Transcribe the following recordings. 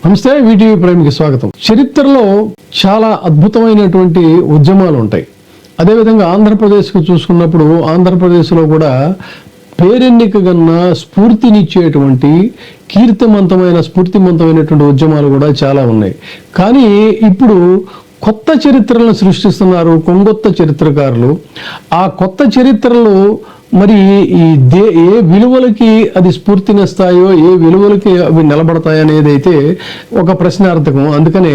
నమస్తే, వీటీవీ ప్రైమ్కి స్వాగతం. చరిత్రలో చాలా అద్భుతమైనటువంటి ఉద్యమాలు ఉంటాయి. అదేవిధంగా ఆంధ్రప్రదేశ్కు చూసుకున్నప్పుడు ఆంధ్రప్రదేశ్లో కూడా పేరెన్నికగన్న స్ఫూర్తినిచ్చేటువంటి స్ఫూర్తిమంతమైనటువంటి ఉద్యమాలు కూడా చాలా ఉన్నాయి. కానీ ఇప్పుడు కొత్త చరిత్రలను సృష్టిస్తున్నారు కొంగొత్త చరిత్రకారులు. ఆ కొత్త చరిత్రలు మరి ఏ విలువలకి అది స్ఫూర్తినిస్తాయో, ఏ విలువలకి అవి నిలబడతాయనేది అయితే ఒక ప్రశ్నార్థకం. అందుకనే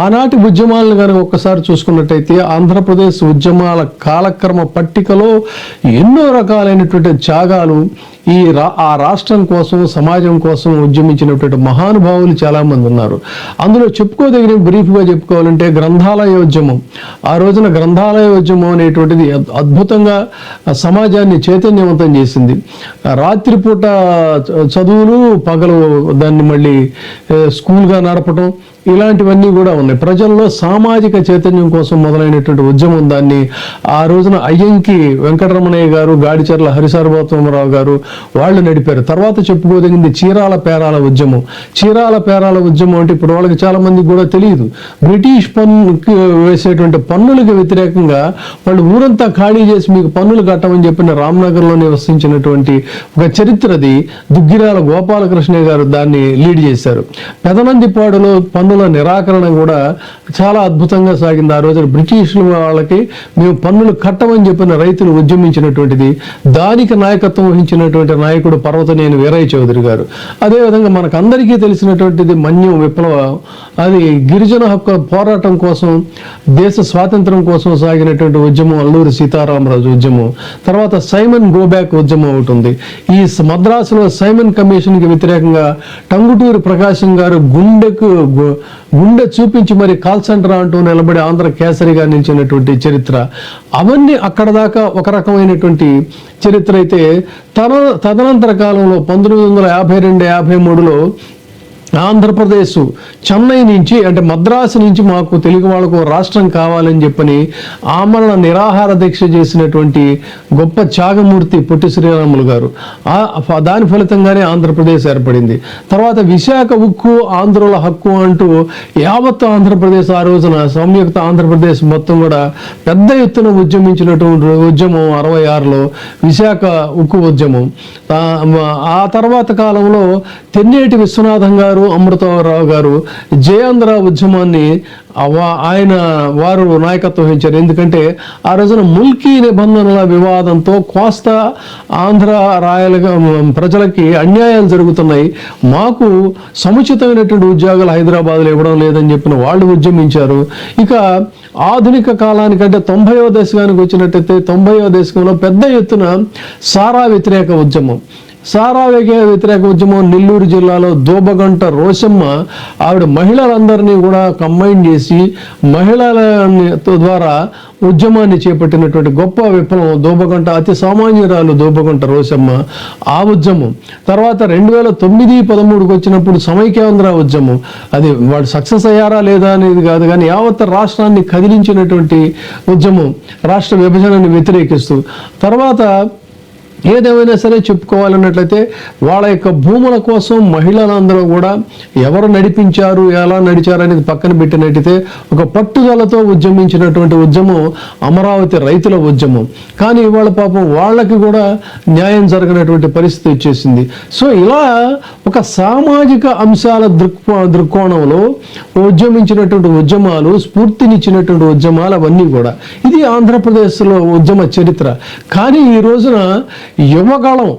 ఆనాటి ఉద్యమాలను కనుక ఒక్కసారి చూసుకున్నట్టయితే ఆంధ్రప్రదేశ్ ఉద్యమాల కాలక్రమ పట్టికలో ఎన్నో రకాలైనటువంటి త్యాగాలు, ఆ రాష్ట్రం కోసం, సమాజం కోసం ఉద్యమించినటువంటి మహానుభావులు చాలామంది ఉన్నారు. అందులో చెప్పుకోదగిన బ్రీఫ్గా చెప్పుకోవాలంటే గ్రంథాలయ ఉద్యమం. ఆ రోజున గ్రంథాలయ ఉద్యమం అనేటువంటిది అద్భుతంగా సమాజాన్ని చైతన్యవంతం చేసింది. రాత్రిపూట చదువులు, పగలు దాన్ని మళ్ళీ స్కూల్గా నడపటం, ఇలాంటివన్నీ కూడా ఉన్నాయి. ప్రజల్లో సామాజిక చైతన్యం కోసం మొదలైనటువంటి ఉద్యమం. దాన్ని ఆ రోజున అయ్యంకి వెంకటరమణయ్య గారు, గాడిచర్ల హరిసార్వోత్తమరావు గారు వాళ్ళు నడిపారు. తర్వాత చెప్పుకోదగింది చీరాల పేరాల ఉద్యమం. చీరాల పేరాల ఉద్యమం అంటే ఇప్పుడు వాళ్ళకి చాలా మందికి కూడా తెలియదు. బ్రిటిష్ పన్నుకి వేసేటువంటి పన్నులకు వ్యతిరేకంగా వాళ్ళు ఊరంతా ఖాళీ చేసి మీకు పన్నులు కట్టమని చెప్పిన రామ్నగర్లో నివసించినటువంటి ఒక చరిత్రది. దుగ్గిరాల గోపాలకృష్ణ గారు దాన్ని లీడ్ చేశారు. పెదనందిపాడులో పన్నుల నిరాకరణ కూడా చాలా అద్భుతంగా సాగింది. ఆ రోజున బ్రిటిష్ వాళ్ళకి మేము పన్నులు కట్టమని చెప్పిన రైతులు ఉద్యమించినటువంటిది. దానికి నాయకత్వం వహించినటువంటి నాయకుడు పర్వతనేని వీరయ్య చౌదరి గారు. అదేవిధంగా మనకు అందరికీ తెలిసినటువంటిది మన్యం విప్లవం. అది గిరిజన హక్కు పోరాటం కోసం, దేశ స్వాతంత్రం కోసం సాగినటువంటి ఉద్యమం అల్లూరి సీతారామరాజు ఉద్యమం. తర్వాత సైమన్ గోబ్యాక్ ఉద్యమం ఒకటి ఉంది. ఈ మద్రాసులో సైమన్ కమిషన్కి వ్యతిరేకంగా టంగుటూరి ప్రకాశం గారు గుండె చూపించి మరి కాల్సండ్రా అంటూ నిలబడి ఆంధ్ర కేసరిగా నిలిచినటువంటి చరిత్ర. అవన్నీ అక్కడ దాకా ఒక రకమైనటువంటి చరిత్ర అయితే తదనంతర కాలంలో 1952-53లో ఆంధ్రప్రదేశ్ చెన్నై నుంచి, అంటే మద్రాసు నుంచి మాకు తెలుగు వాళ్ళకు రాష్ట్రం కావాలని చెప్పని ఆమరణ నిరాహార దీక్ష చేసినటువంటి గొప్ప త్యాగమూర్తి పొట్టి శ్రీరాములు గారు. దాని ఫలితంగానే ఆంధ్రప్రదేశ్ ఏర్పడింది. తర్వాత విశాఖ ఉక్కు, ఆంధ్రుల హక్కు అంటూ యావత్ ఆంధ్రప్రదేశ్ ఆ రోజున సంయుక్త ఆంధ్రప్రదేశ్ మొత్తం కూడా పెద్ద ఎత్తున ఉద్యమించినటువంటి ఉద్యమం 66లో విశాఖ ఉక్కు ఉద్యమం. ఆ తర్వాత కాలంలో తెన్నేటి విశ్వనాథం గారు, అమృతరావు గారు జయాంధ్ర ఉద్యమాన్ని వారు నాయకత్వం వహించారు. ఎందుకంటే ఆ రోజున ముల్కీ నిబంధనల వివాదంతో కోస్తా ఆంధ్ర రాయలుగా ప్రజలకి అన్యాయాలు జరుగుతున్నాయి, మాకు సముచితమైనటువంటి ఉద్యోగాలు హైదరాబాద్లో ఇవ్వడం లేదని చెప్పిన వాళ్ళు ఉద్యమించారు. ఇక ఆధునిక కాలానికంటే 90వ దశకానికి వచ్చినట్టయితే 90వ దశకంలో పెద్ద ఎత్తున సారా వ్యతిరేక ఉద్యమం. సారా వ్యతిరేక ఉద్యమం నెల్లూరు జిల్లాలో దోబగంట రోషమ్మ ఆవిడ మహిళలందరినీ కూడా కంబైన్ చేసి మహిళల ద్వారా ఉద్యమాన్ని చేపట్టినటువంటి గొప్ప విప్లవం దోబగంట. అతి సామాన్యురాలు దోబగంట రోషమ్మ. ఆ ఉద్యమం తర్వాత 2009-13కి వచ్చినప్పుడు సమైక్యాంధ్ర ఉద్యమం. అది వాళ్ళు సక్సెస్ అయ్యారా లేదా అనేది కాదు, కానీ యావత్ రాష్ట్రాన్ని కదిలించినటువంటి ఉద్యమం, రాష్ట్ర విభజనని వ్యతిరేకిస్తూ. తర్వాత ఏదేమైనా సరే చెప్పుకోవాలన్నట్లయితే వాళ్ళ యొక్క భూముల కోసం మహిళలందరూ కూడా ఎవరు నడిపించారు, ఎలా నడిచారు అనేది పక్కన పెట్టినట్టయితే ఒక పట్టుదలతో ఉద్యమించినటువంటి ఉద్యమం అమరావతి రైతుల ఉద్యమం. కానీ ఇవాళ పాపం వాళ్ళకి కూడా న్యాయం జరగనటువంటి పరిస్థితి వచ్చేసింది. సో ఇలా ఒక సామాజిక అంశాల దృక్కోణంలో ఉద్యమించినటువంటి ఉద్యమాలు, స్ఫూర్తినిచ్చినటువంటి ఉద్యమాలు అవన్నీ కూడా. ఇది ఆంధ్రప్రదేశ్లో ఉద్యమ చరిత్ర. కానీ ఈ రోజున యువగళం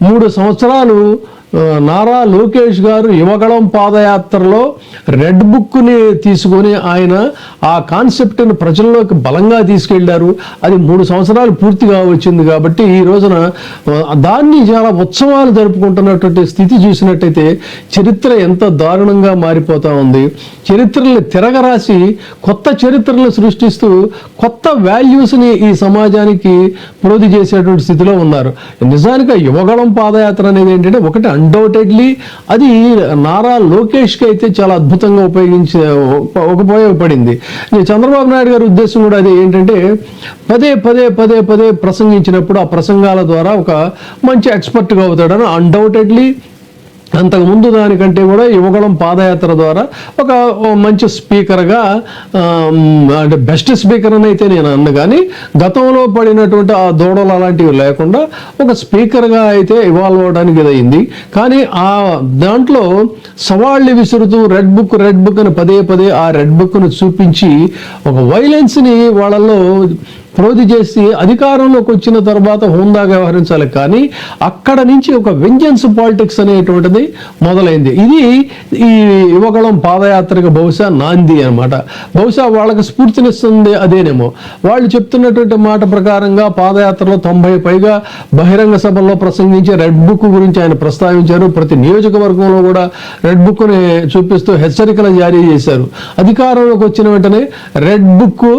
3 సంవత్సరాలు నారా లోకేష్ గారు యువగళం పాదయాత్రలో రెడ్ బుక్ని తీసుకొని ఆయన ఆ కాన్సెప్ట్ని ప్రజల్లోకి బలంగా తీసుకెళ్లారు. అది 3 సంవత్సరాలు పూర్తిగా వచ్చింది. కాబట్టి ఈ రోజున దాన్ని చాలా ఉత్సవాలు జరుపుకుంటున్నటువంటి స్థితి చూసినట్టయితే చరిత్ర ఎంత దారుణంగా మారిపోతూ ఉంది. చరిత్రల్ని తిరగరాసి కొత్త చరిత్రలను సృష్టిస్తూ కొత్త వాల్యూస్ని ఈ సమాజానికి ప్రోధి చేసేటువంటి స్థితిలో ఉన్నారు. నిజానికి యువగళం పాదయాత్ర అనేది ఏంటంటే ఒకటి అన్డౌటెడ్లీ అది నారా లోకేష్కి అయితే చాలా అద్భుతంగా ఉపయోగపడింది. చంద్రబాబు నాయుడు గారి ఉద్దేశం కూడా అదే. ఏంటంటే పదే పదే పదే పదే ప్రసంగించినప్పుడు ఆ ప్రసంగాల ద్వారా ఒక మంచి ఎక్స్పర్ట్గా అవుతాడని అన్డౌటెడ్లీ అంతకుముందు దానికంటే కూడా యువగళం పాదయాత్ర ద్వారా ఒక మంచి స్పీకర్గా, అంటే బెస్ట్ స్పీకర్ అని అయితే నేను అన్న, కానీ గతంలో పడినటువంటి ఆ దూడలు అలాంటివి లేకుండా ఒక స్పీకర్గా అయితే ఇవాల్వ్ అవడానికి ఇదయింది. కానీ ఆ దాంట్లో సవాళ్ళు విసురుతూ రెడ్ బుక్ అని పదే పదే ఆ రెడ్ బుక్ను చూపించి ఒక వైలెన్స్ని వాళ్ళల్లో ప్రోధి చేసి అధికారంలోకి వచ్చిన తర్వాత హోందాగా వ్యవహరించాలి. కానీ అక్కడ నుంచి ఒక వెంజన్స్ పాలిటిక్స్ అనేటువంటిది మొదలైంది. ఇది ఈ యువగళం పాదయాత్రకు బహుశా నాంది అనమాట. బహుశా వాళ్ళకి స్ఫూర్తినిస్తుంది అదేనేమో. వాళ్ళు చెప్తున్నటువంటి మాట ప్రకారంగా పాదయాత్రలో 90 పైగా బహిరంగ సభల్లో ప్రసంగించి రెడ్ బుక్ గురించి ఆయన ప్రస్తావించారు. ప్రతి నియోజకవర్గంలో కూడా రెడ్ బుక్ని చూపిస్తూ హెచ్చరికలు జారీ చేశారు. అధికారంలోకి వచ్చిన వెంటనే రెడ్ బుక్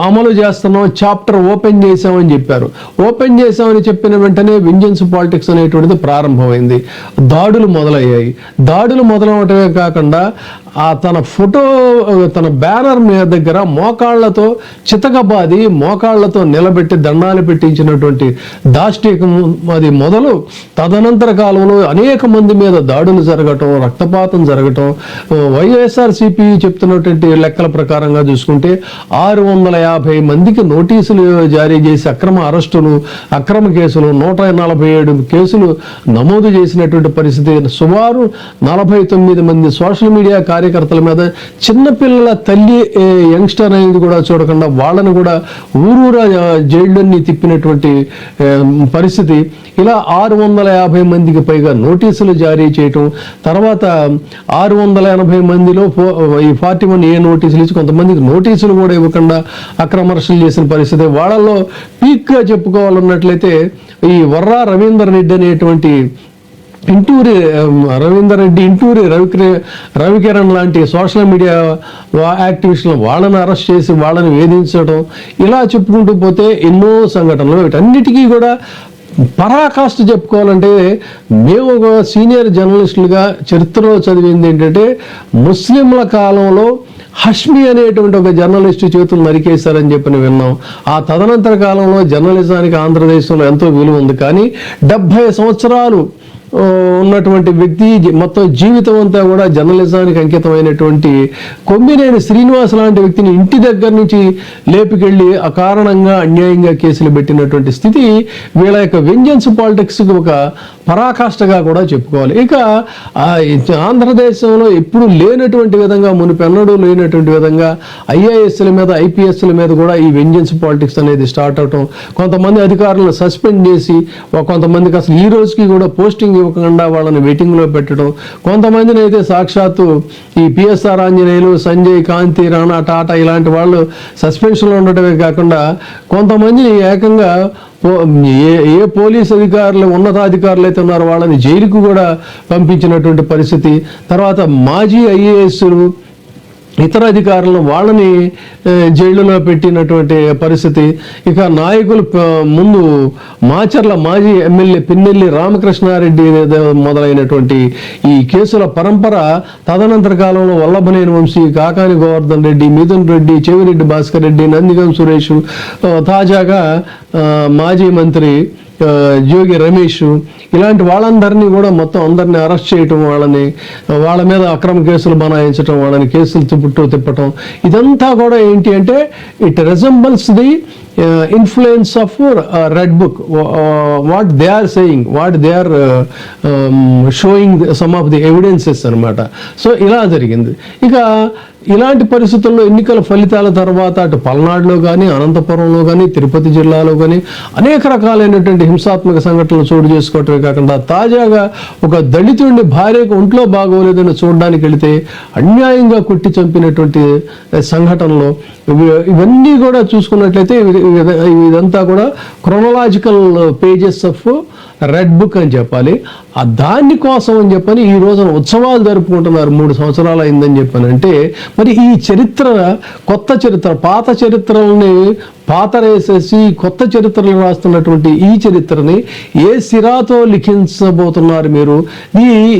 అమలు చేస్తున్నాం, చాప్టర్ ఓపెన్ చేసామని చెప్పారు. ఓపెన్ చేసామని చెప్పిన వెంటనే వెంజన్స్ పాలిటిక్స్ అనేటువంటిది ప్రారంభమైంది. దాడులు మొదలయ్యాయి. దాడులు మొదలవటమే కాకుండా తన ఫోటో, తన బ్యానర్ మీద దగ్గర మోకాళ్లతో చితకబాది మోకాళ్లతో నిలబెట్టి దండాలు పెట్టించినటువంటి దాష్టీకం అది మొదలు. తదనంతర కాలంలో అనేక మంది మీద దాడులు జరగటం, రక్తపాతం జరగటం. వైఎస్ఆర్సీపీ చెప్తున్నటువంటి లెక్కల ప్రకారంగా చూసుకుంటే 650 మందికి నోటీసులు జారీ చేసి అక్రమ అరెస్టులు, అక్రమ కేసులు 147 కేసులు నమోదు చేసినటువంటి పరిస్థితి. సుమారు 49 మంది సోషల్ మీడియా కార్యకర్తల మీద, చిన్నపిల్లల తల్లి యంగ్స్టర్ అనేది కూడా చూడకుండా వాళ్ళని కూడా ఊరూరా జైళ్ళన్నీ తిప్పినటువంటి పరిస్థితి. ఇలా 650 మందికి పైగా నోటీసులు జారీ చేయటం. తర్వాత 680 మందిలో ఈ 41A నోటీసులు ఇచ్చి కొంతమందికి నోటీసులు కూడా ఇవ్వకుండా అక్రమ అరెస్టులు చేసిన పరిస్థితి. వాళ్ళల్లో పీక్గా చెప్పుకోవాలన్నట్లయితే ఈ వర్రా రవీందర్ రెడ్డి అనేటువంటి ఇంటూరి రవీందర్ రెడ్డి, ఇంటూరి రవికిరణ్ లాంటి సోషల్ మీడియా యాక్టివిస్టులను వాళ్ళని అరెస్ట్ చేసి వాళ్ళని వేధించడం, ఇలా చెప్పుకుంటూ పోతే ఎన్నో సంఘటనలు. వీటన్నిటికీ కూడా పరాకాష్ఠ చెప్పుకోవాలంటే మేము ఒక సీనియర్ జర్నలిస్టులుగా చరిత్రలో చదివింది ఏంటంటే, ముస్లింల కాలంలో హష్మి అనేటువంటి ఒక జర్నలిస్టు చేతులు నరికేశారని చెప్పి విన్నాం. ఆ తదనంతర కాలంలో జర్నలిజానికి ఆంధ్రదేశంలో ఎంతో విలువ ఉంది. కానీ 70 సంవత్సరాలు ఉన్నటువంటి వ్యక్తి మొత్తం జీవితం అంతా కూడా జర్నలిజానికి అంకితమైనటువంటి కొమ్మినేని శ్రీనివాస్ లాంటి వ్యక్తిని ఇంటి దగ్గర నుంచి లేపుకెళ్ళి అకారణంగా అన్యాయంగా కేసులు పెట్టినటువంటి స్థితి వీళ్ళ యొక్క వెంజన్స్ పాలిటిక్స్కి ఒక పరాకాష్ఠగా కూడా చెప్పుకోవాలి. ఇక ఆంధ్రదేశంలో ఎప్పుడు లేనటువంటి విధంగా, మునుపెన్నడూ లేనటువంటి విధంగా ఐఏఎస్ల మీద, ఐపీఎస్ల మీద కూడా ఈ వెంజన్స్ పాలిటిక్స్ అనేది స్టార్ట్ అవటం, కొంతమంది అధికారులను సస్పెండ్ చేసి కొంతమందికి అసలు ఈ రోజుకి కూడా పోస్టింగ్ ఇవ్వకుండా వాళ్ళని వెయిటింగ్లో పెట్టడం, కొంతమందిని అయితే సాక్షాత్తు ఈ పిఎస్ఆర్ ఆంజనేయులు, సంజయ్, కాంతి, రాణా, టాటా ఇలాంటి వాళ్ళు సస్పెన్షన్లో ఉండటమే కాకుండా కొంతమందిని ఏకంగా ఏ పోలీస్ అధికారులు, ఉన్నతాధికారులు అయితే ఉన్నారో వాళ్ళని జైలుకు కూడా పంపించినటువంటి పరిస్థితి. తర్వాత మాజీ ఐఏఎస్లు, ఇతర అధికారులను వాళ్ళని జైలులో పెట్టినటువంటి పరిస్థితి. ఇక నాయకులు ముందు మాచర్ల మాజీ ఎమ్మెల్యే పిన్నెల్లి రామకృష్ణారెడ్డి మొదలైనటువంటి ఈ కేసుల పరంపర. తదనంతర కాలంలో వల్లభనేని వంశీ, కాకాని గోవర్ధన్ రెడ్డి, మిథున్ రెడ్డి, చెవిరెడ్డి భాస్కర్ రెడ్డి, నందిగం సురేష్, తాజాగా మాజీ మంత్రి జోగి రమేష్, ఇలాంటి వాళ్ళందరినీ కూడా మొత్తం అందరినీ అరెస్ట్ చేయటం, వాళ్ళ మీద అక్రమ కేసులు బనాయించడం, వాళ్ళని కేసులు తిప్పటం, ఇదంతా కూడా ఏంటి అంటే it resembles the influence of red book, what they are saying, what they are showing some of the evidences అనమాట. సో ఇలా జరిగింది. ఇక ఇలాంటి పరిస్థితుల్లో ఎన్నికల ఫలితాల తర్వాత అటు పల్నాడులో కానీ, అనంతపురంలో కానీ, తిరుపతి జిల్లాలో కానీ అనేక రకాలైనటువంటి హింసాత్మక సంఘటనలు చోటు చేసుకోవటమే కాకుండా, తాజాగా ఒక దళితుడిని భార్యకు ఒంట్లో బాగోలేదని చూడడానికి వెళితే అన్యాయంగా కొట్టి చంపినటువంటి సంఘటనలు, ఇవన్నీ కూడా చూసుకున్నట్లయితే ఇదంతా కూడా chronological pages of red book అని చెప్పాలి. దాని కోసం అని చెప్పని ఈ రోజున ఉత్సవాలు జరుపుకుంటున్నారు. 3 సంవత్సరాలు అయిందని చెప్పానంటే, మరి ఈ చరిత్ర, కొత్త చరిత్ర, పాత చరిత్రలని పాతరేసేసి కొత్త చరిత్రలు రాస్తున్నటువంటి ఈ చరిత్రని ఏ సిరాతో లిఖించబోతున్నారు మీరు?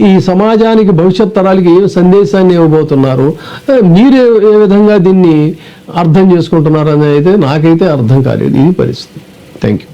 ఈ సమాజానికి, భవిష్యత్ తరాలకి ఏ సందేశాన్ని ఇవ్వబోతున్నారు? మీరు ఏ విధంగా దీన్ని అర్థం చేసుకుంటున్నారు అనేది నాకైతే అర్థం కాలేదు. ఇది పరిస్థితి. Thank you.